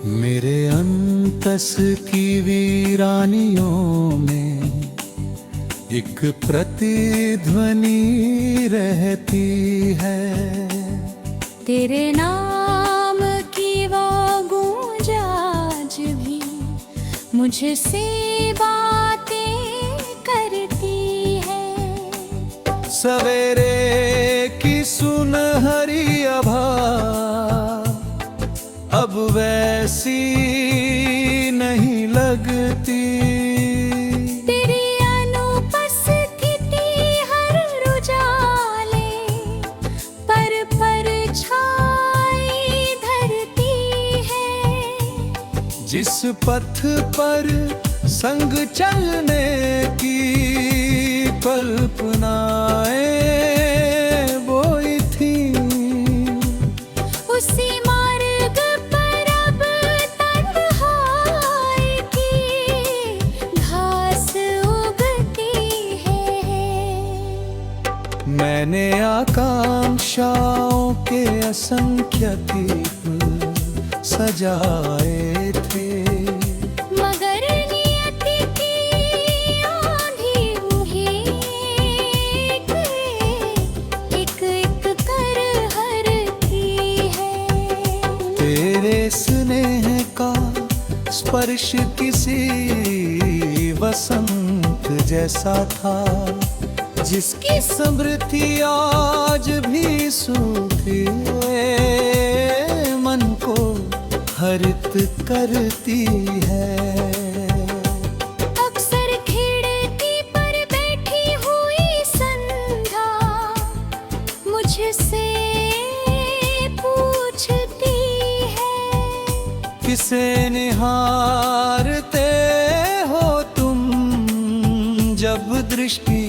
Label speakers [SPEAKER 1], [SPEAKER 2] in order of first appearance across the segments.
[SPEAKER 1] मेरे अंतस की वीरानियों में एक प्रतिध्वनि रहती है।
[SPEAKER 2] तेरे नाम की वो गूंज आज भी मुझसे बातें करती है।
[SPEAKER 1] सवेरे की सुनहरी आभा अब वैसी नहीं लगती।
[SPEAKER 2] तेरी अनुपस्थिति हर उजाले पर छाई धरती है।
[SPEAKER 1] जिस पथ पर संग चलने की कल्पनाएं बोई थी,
[SPEAKER 2] उसी मार्ग पर अब तन्हाई की घास उगती है।
[SPEAKER 1] मैंने आकांक्षाओं के असंख्य दीप सजाए थे,
[SPEAKER 2] मगर नियति की आंधी उन्हें एक एक कर हरती है।
[SPEAKER 1] तेरे स्नेह का स्पर्श किसी वसंत जैसा था, जिसकी स्मृति आज भी सूखे मन को हरित करती है।
[SPEAKER 2] अक्सर खिड़की पर बैठी हुई संध्या मुझसे पूछती है,
[SPEAKER 1] किसे निहारते हो तुम जब दृष्टि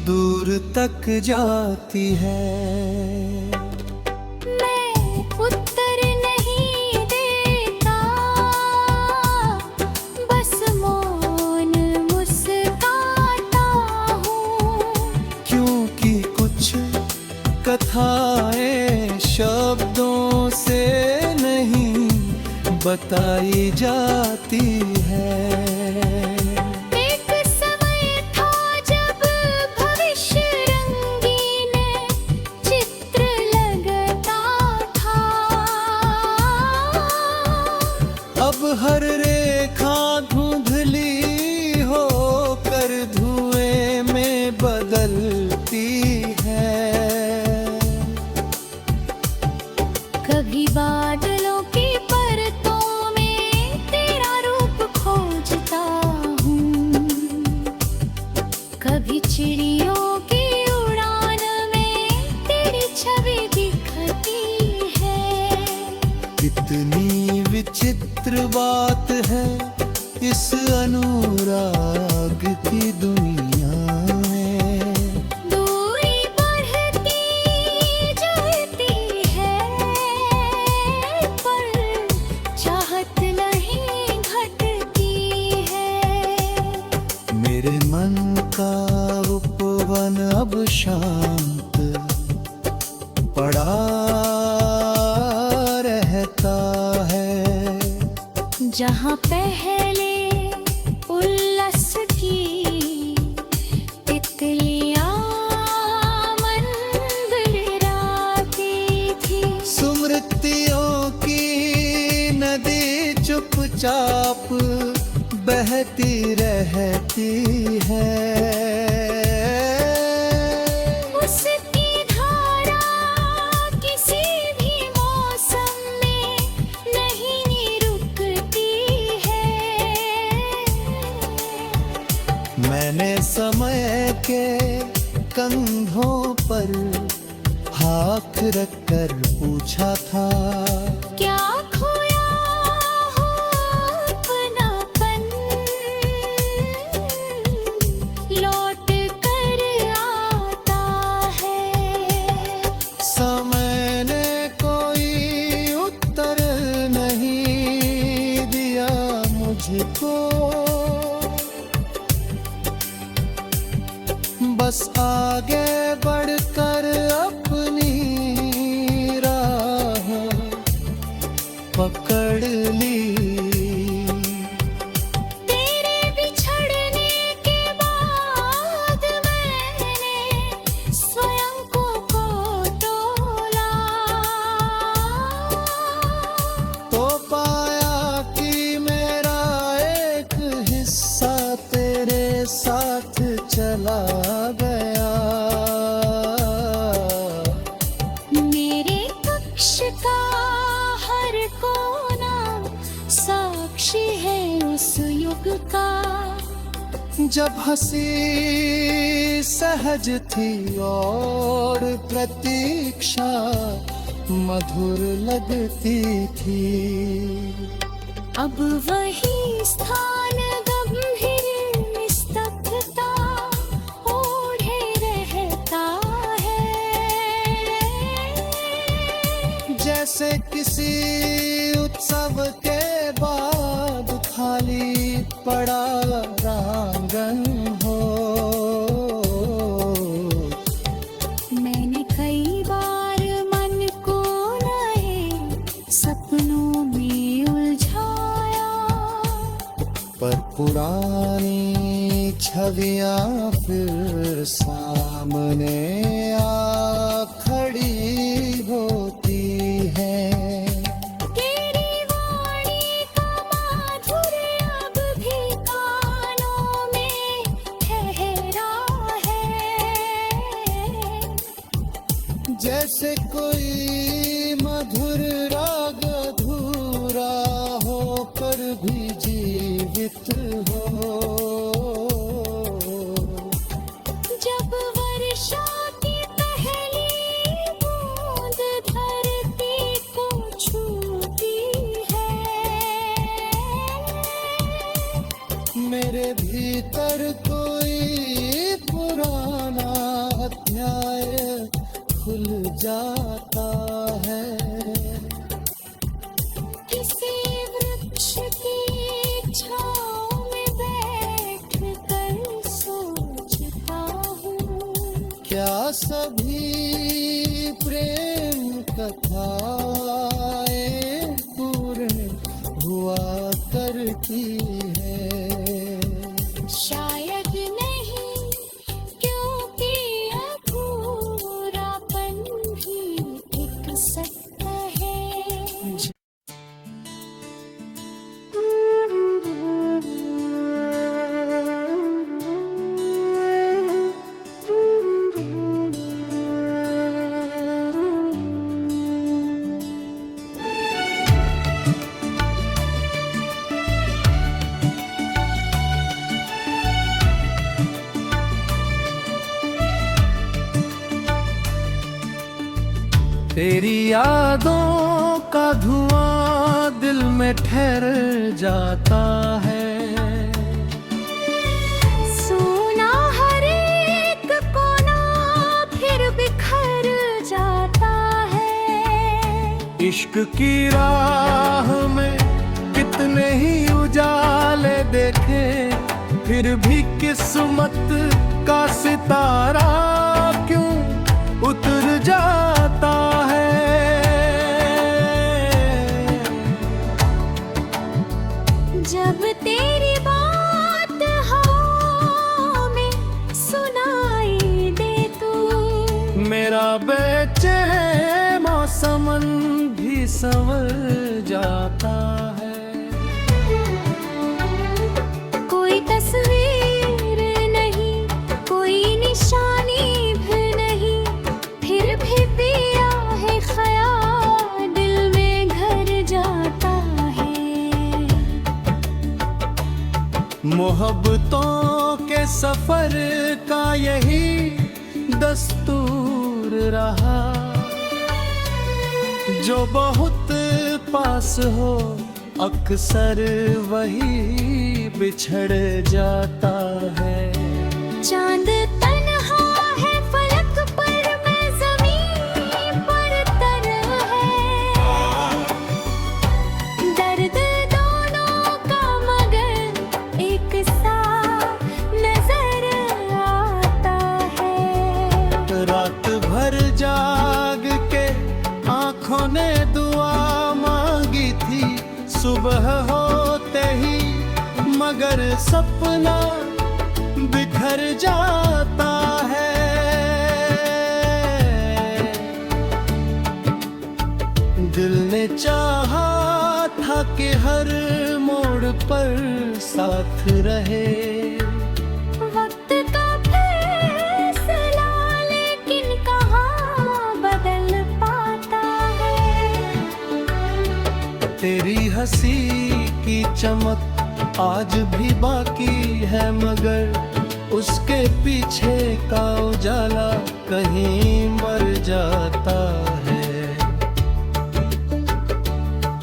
[SPEAKER 1] दूर तक जाती है।
[SPEAKER 2] मैं उत्तर नहीं देता, बस मौन मुस्काता हूँ।
[SPEAKER 1] क्योंकि कुछ कथाएं शब्दों से नहीं बताई जाती है।
[SPEAKER 2] एक समय था जब भविष्य रंगीन चित्र लगता था,
[SPEAKER 1] अब हर रेखा धुंधली होकर धुएं में बदलती है।
[SPEAKER 2] कभी बादलों की परतों में तेरा रूप खोजता हूँ, कभी चिड़ियों की उड़ान में तेरी छवि दिखती है।
[SPEAKER 1] कितनी विचित्र बात है इस अनुराग की दुनिया में।
[SPEAKER 2] दूरी बढ़ती जाती है पर चाहत नहीं घटती है।
[SPEAKER 1] मेरे मन का उपवन अब शांत पड़ा रहता है।
[SPEAKER 2] जहाँ पहले उल्लास की तितलियाँ मंडराती थी,
[SPEAKER 1] स्मृतियों की नदी चुपचाप बहती रहती है।
[SPEAKER 2] उसकी धारा किसी भी मौसम में नहीं रुकती है।
[SPEAKER 1] मैंने समय के कंधों पर हाथ रखकर पूछा था,
[SPEAKER 2] क्या खोया हो अपनापन लौट कर आता है।
[SPEAKER 1] समय ने कोई उत्तर नहीं दिया मुझको, बस आगे बढ़कर अपनी राह पकड़ ली।
[SPEAKER 2] तेरे बिछड़ने के बाद मैंने स्वयं को तोला,
[SPEAKER 1] तो पाया कि मेरा एक हिस्सा तेरे साथ चला गया।
[SPEAKER 2] मेरे कक्ष का हर कोना साक्षी है उस युग का,
[SPEAKER 1] जब हंसी सहज थी और प्रतीक्षा मधुर लगती थी।
[SPEAKER 2] अब वही स्थान गंभीर निस्तब्धता ओढ़े रहता है।
[SPEAKER 1] जैसे किसी उत्सव के बाद खाली पड़ा प्रांगण हो।
[SPEAKER 2] मैंने कई बार मन को नए सपनों में उलझाया,
[SPEAKER 1] पर पुरानी छवियां फिर सामने आ खड़ी होती हैं।
[SPEAKER 2] तेरी वाणी का माधुर्य अब भी कानों में ठहरा है।
[SPEAKER 1] जैसे कोई मधुर राग अधूरा होकर भी जीवित हो।
[SPEAKER 2] जब वर्षा की पहली बूंद धरती को छूती है,
[SPEAKER 1] मेरे भीतर कोई पुराना अध्याय खुल जाता है।
[SPEAKER 2] किसी वृक्ष की छाँव में बैठ कर सोचता हूँ,
[SPEAKER 1] क्या सभी प्रेम कथाएं पूर्ण हुआ करती है।
[SPEAKER 2] शायद नहीं, क्योंकि अधूरापन भी एक सत्य है।
[SPEAKER 1] तेरी यादों का धुआं दिल में ठहर जाता है।
[SPEAKER 2] सोना हर एक कोना फिर बिखर जाता है।
[SPEAKER 1] इश्क की राह में कितने ही उजाले देखे, फिर भी किस्मत का सितारा क्यों उतर जाता है।
[SPEAKER 2] जब तेरी बात हवा में सुनाई दे तू,
[SPEAKER 1] मेरा बेचैन मौसमन भी संवर जाता है।
[SPEAKER 2] कोई तस्वीर नहीं, कोई निशानी भी नहीं, फिर भी पिया है ख्याल दिल में घर जाता है।
[SPEAKER 1] मोहब्बतों के सफर का यही दस्तूर रहा, जो बहुत पास हो अक्सर वही बिछड़ जाता है।
[SPEAKER 2] चांद तन्हा है फलक पर, मैं ज़मीन पर तन्हा है। दर्द दोनों का मगर एक सा नजर आता है।
[SPEAKER 1] रात भर जाग के आंखों ने दुआ मांगी थी, सपना बिखर जाता है। दिल ने चाहा था कि हर मोड़ पर साथ रहे,
[SPEAKER 2] वक्त का फैसला लेकिन कहाँ बदल पाता है।
[SPEAKER 1] तेरी हंसी की चमक आज भी बाकी है, मगर उसके पीछे का उजाला कहीं मर जाता है।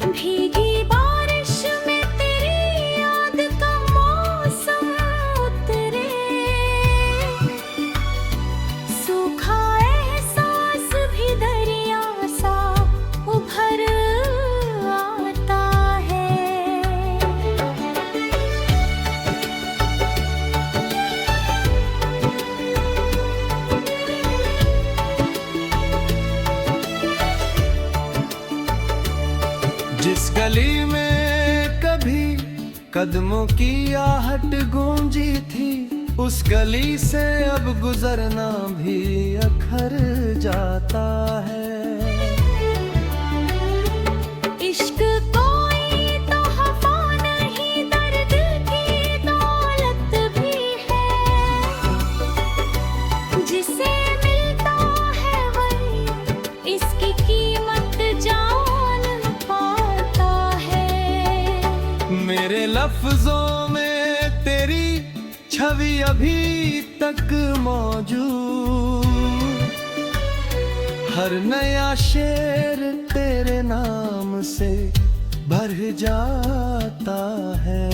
[SPEAKER 2] भीगी बारिश में तेरी याद का मौसम उतरे, सूखा एहसास भी दरिया सा उभर आता है।
[SPEAKER 1] जिस गली में कभी कदमों की आहट गूंजी थी, उस गली से अब गुजरना भी अखर जाता है।
[SPEAKER 2] इश्क कोई तो हवा नहीं, दर्द की दौलत भी है। जिसे मिलता है वही इसकी कीमत जान पाता है।
[SPEAKER 1] मेरे लफ्जों में तेरी छवि अभी तक मौजूद, हर नया शेर तेरे नाम से भर जाता है।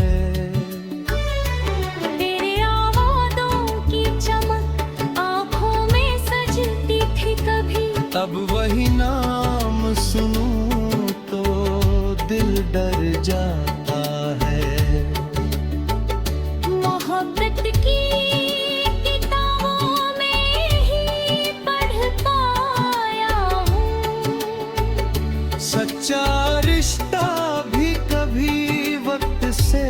[SPEAKER 2] तेरे आवाज़ों की चमक आँखों में सजती थी कभी,
[SPEAKER 1] अब वही नाम सुनूं तो दिल डर जाता है।
[SPEAKER 2] मोहब्बत की किताबों में ही पढ़ पाया हूँ।
[SPEAKER 1] सच्चा रिश्ता भी कभी वक्त से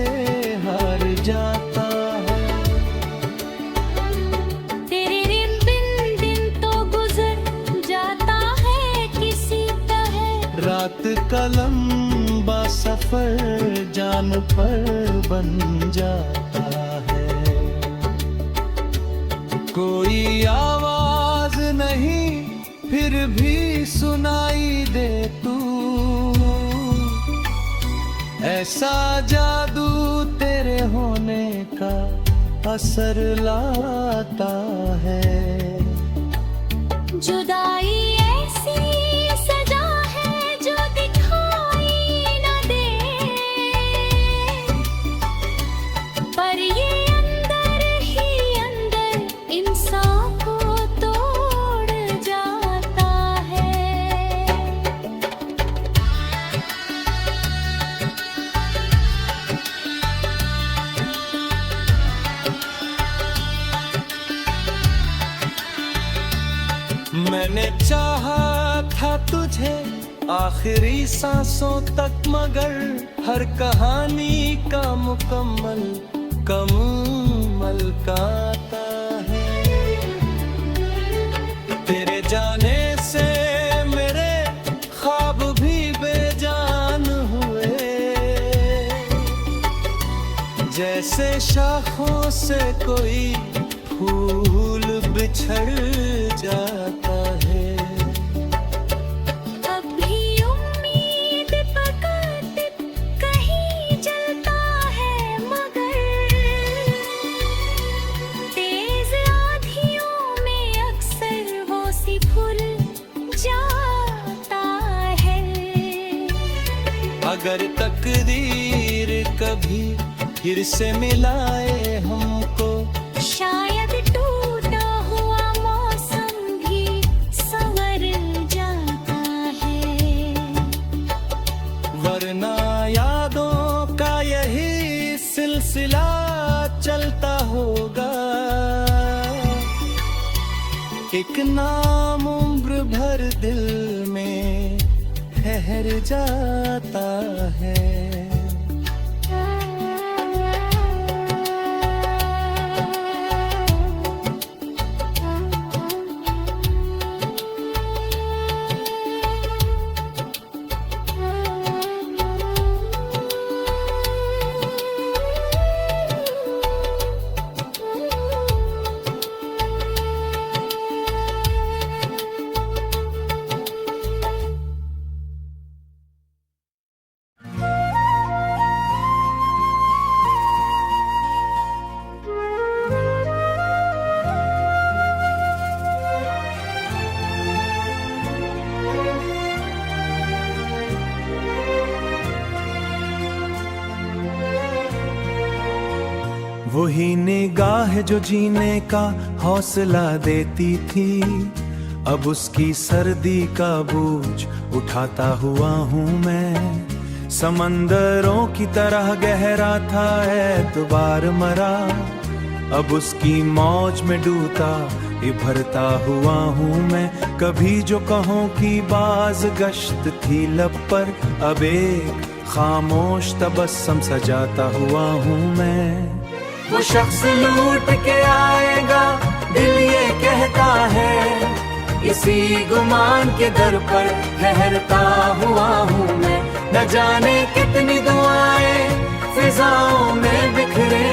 [SPEAKER 1] हार जाता है।
[SPEAKER 2] तेरे बिन दिन तो गुजर जाता है किसी तरह,
[SPEAKER 1] रात का लंबा सफर जान पर बन जाता है। कोई आवाज नहीं फिर भी सुनाई दे तू, ऐसा जादू तेरे होने का असर लाता है।
[SPEAKER 2] जुदाई ऐसी सजा है जो दिखाई न दे, पर ये अंदर ही अंदर इंसान को तोड़ जाता है।
[SPEAKER 1] मैंने चाहा था तुझे आखिरी सांसों तक, मगर हर कहानी का मुकम्मल का आता है। तेरे जाने से मेरे ख्वाब भी बेजान हुए, जैसे शाखों से कोई फूल बिछड़ जाता है।
[SPEAKER 2] अब भी उम्मीद पकाते कहीं जलता है, मगर तेज आँधियों में अक्सर वो सिकुड़ जाता है।
[SPEAKER 1] अगर तकदीर कभी फिर से मिलाए हमको,
[SPEAKER 2] शायद टूटा हुआ मौसम भी संवर जाता है।
[SPEAKER 1] वरना यादों का यही सिलसिला चलता होगा, एक नाम उम्र भर दिल में ठहर जाता है। वही निगाह जो जीने का हौसला देती थी, अब उसकी सर्दी का बोझ उठाता हुआ हूँ मैं। समंदरों की तरह गहरा था एतबार मरा, अब उसकी मौज में डूबता इभरता हुआ हूँ मैं। कभी जो कहों की बाज गश्त थी लब पर, अब एक खामोश तबस्सुम सजाता हुआ हूँ मैं। वो शख्स लूट के आएगा दिल ये कहता है, इसी गुमान के दर पर ठहरता हुआ हूँ मैं। न जाने कितनी दुआएं फिजाओं में बिखरे,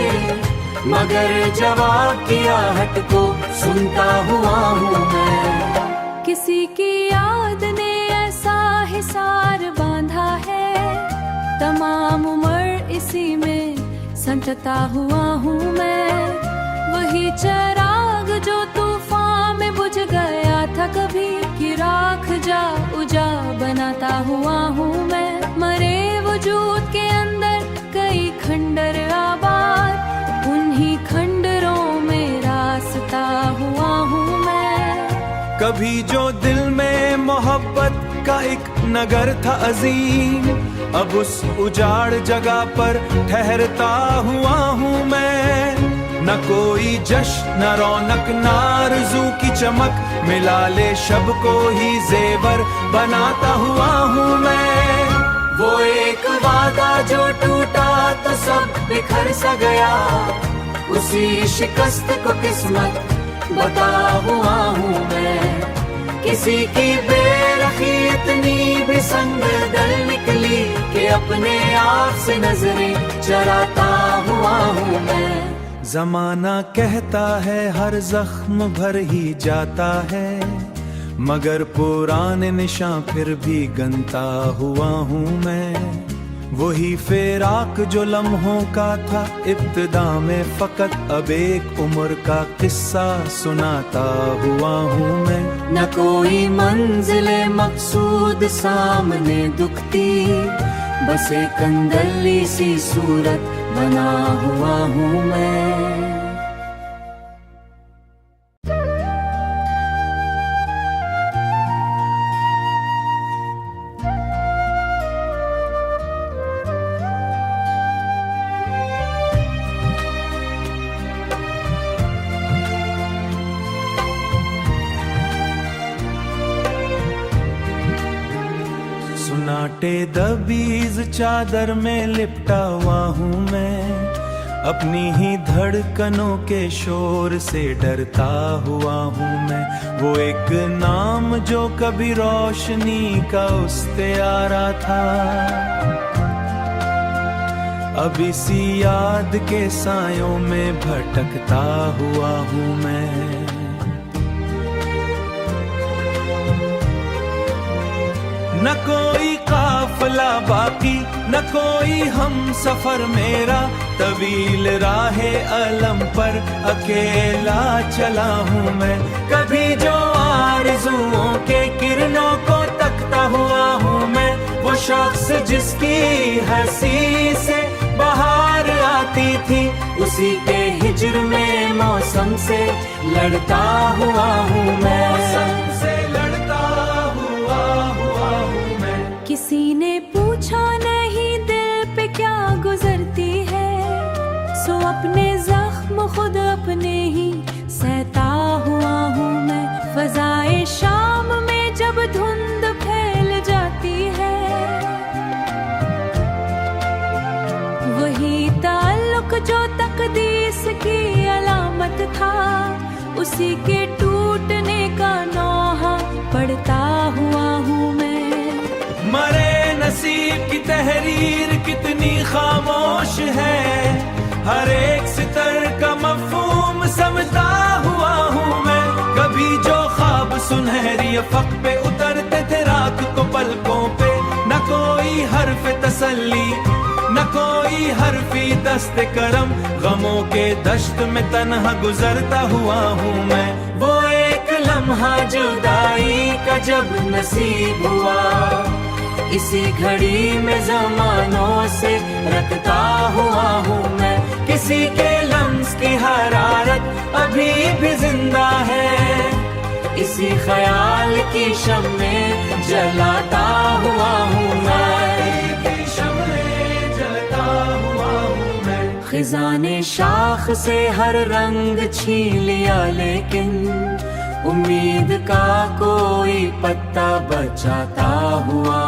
[SPEAKER 1] मगर जवाब की आहट को सुनता हुआ हूँ मैं।
[SPEAKER 2] किसी की याद ने ऐसा हिसार बांधा है, तमाम उम्र इसी में संतता हुआ हूँ मैं। वही चराग जो तूफान में बुझ गया था कभी, कि राख जा उजा बनाता हुआ हूँ मैं। मरे वजूद के अंदर कई खंडर आबाद, उन्हीं खंडरों में रास्ता हुआ हूँ मैं।
[SPEAKER 1] कभी जो दिल में मोहब्बत का एक नगर था अजीम, अब उस उजाड़ जगह पर ठहरता हुआ हूँ मैं। न कोई जश्न न रौनक न आरज़ू की चमक, मिला ले शब को ही जेवर बनाता हुआ हूँ मैं। वो एक वादा जो टूटा तो सब बिखर सा गया, उसी शिकस्त को किस्मत बता हुआ हूँ मैं। किसी की बेरखी इतनी भी संग दल निकली, कि अपने आप से नजरें चराता हुआ हूँ मैं। जमाना कहता है हर जख्म भर ही जाता है, मगर पुराने निशान फिर भी गनता हुआ हूँ मैं। वही फिराक जो लम्हों का था इब्तिदा में फकत, अब एक उम्र का किस्सा सुनाता हुआ हूँ मैं।
[SPEAKER 2] न कोई मंजिले मकसूद सामने दुखती, बस एक अंदरली सी सूरत बना हुआ हूँ मैं।
[SPEAKER 1] सुनाटे दबीज चादर में लिपटा हुआ हूँ मैं, अपनी ही धड़कनों के शोर से डरता हुआ हूँ मैं। वो एक नाम जो कभी रोशनी का उस्तियारा था, अब इसी याद के सायों में भटकता हुआ हूँ मैं। न कोई काफिला बाकी न कोई हम सफर मेरा, तवील राहे अलम पर अकेला चला हूँ मैं। कभी जो आरज़ुओं के किरणों को तकता हुआ हूँ मैं, वो शख्स जिसकी हंसी से बाहर आती थी, उसी के हिज्र में मौसम से लड़ता हुआ हूँ मैं। मौसम से लड़ता हुआ हूँ मैं।
[SPEAKER 2] किसी ने पूछा नहीं दिल पे क्या गुजरती है, सो अपने जख्म खुद अपने ही सहता हुआ हूँ मैं। फजाए शाम में जब धुंध फैल जाती है, वही ताल्लुक जो तकदीस की अलामत था, उसी के टूटने का नौहा पड़ता हुआ हूँ मैं।
[SPEAKER 1] मरे नसीब की तहरीर कितनी खामोश है, हर एक सितर का मफ़हूम समझता हुआ हूँ मैं। कभी जो ख्वाब सुनहरी अफ़क़ पे उतरते थे रात को पलकों पे, न कोई हर्फ तसल्ली न कोई हर्फी दस्त करम, गमों के दश्त में तन्हा गुजरता हुआ हूँ मैं। वो एक लम्हा जुदाई का जब नसीब हुआ, इसी घड़ी में ज़मानों से रखता हुआ हूँ मैं। किसी के लम्हे भी जिंदा है। इसी ख्याल की शम्में जलाता हुआ हूँ मैं, शम्में जलता हुआ हूँ मैं। खिज़ां ने शाख से हर रंग छीन लिया, लेकिन उम्मीद का कोई पत्ता बचाता हुआ